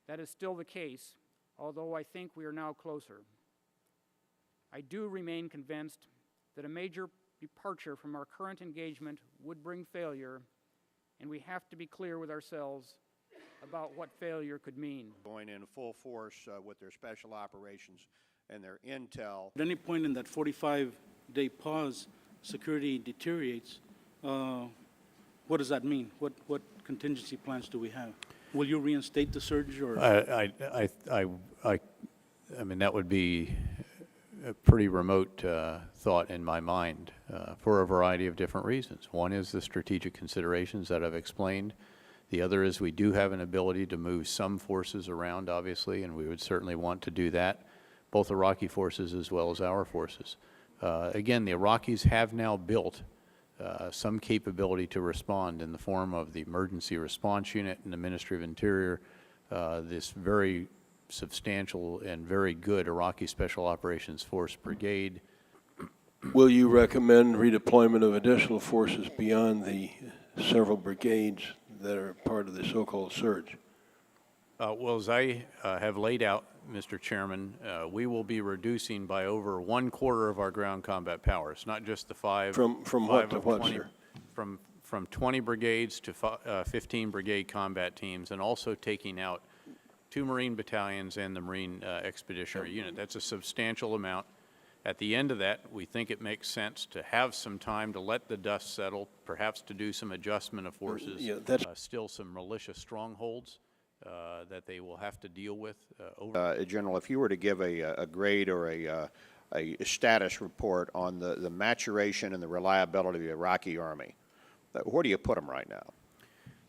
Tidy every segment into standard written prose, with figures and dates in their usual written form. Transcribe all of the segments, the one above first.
That is still the case, although I think we are now closer. I do remain convinced that a major departure from our current engagement would bring failure, and we have to be clear with ourselves about what failure could mean. Going in full force with their special operations and their intel. At any point in that 45-day pause, security deteriorates. What does that mean? What contingency plans do we have? Will you reinstate the surge, or? I mean, that would be a pretty remote thought in my mind for a variety of different reasons. One is the strategic considerations that I've explained. The other is we do have an ability to move some forces around, obviously, and we would certainly want to do that, both Iraqi forces as well as our forces. Again, the Iraqis have now built some capability to respond in the form of the Emergency Response Unit in the Ministry of Interior, this very substantial and very good Iraqi Special Operations Force brigade. Will you recommend redeployment of additional forces beyond the several brigades that are part of the so-called surge? Well, as I have laid out, Mr. Chairman, we will be reducing by over 1/4 of our ground combat powers, not just the five. From what to what, 20, sir? From 20 brigades to 15 brigade combat teams, and also taking out 2 Marine battalions and the Marine Expeditionary Unit. That's a substantial amount. At the end of that, we think it makes sense to have some time to let the dust settle, perhaps to do some adjustment of forces. Yeah, that's still some militia strongholds that they will have to deal with. General, if you were to give a grade or a status report on the maturation and the reliability of the Iraqi Army, where do you put them right now?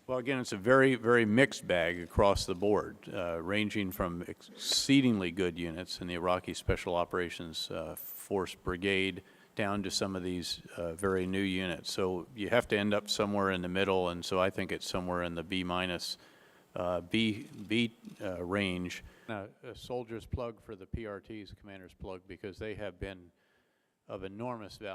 Well, again, it's a very, very mixed bag across the board, ranging from exceedingly good units in the Iraqi Special Operations Force Brigade down to some of these very new units. So you have to end up somewhere in the middle, and so I think it's somewhere in the B minus B range. A soldier's plug for the PRTs, commander's plug, because they have been of enormous value.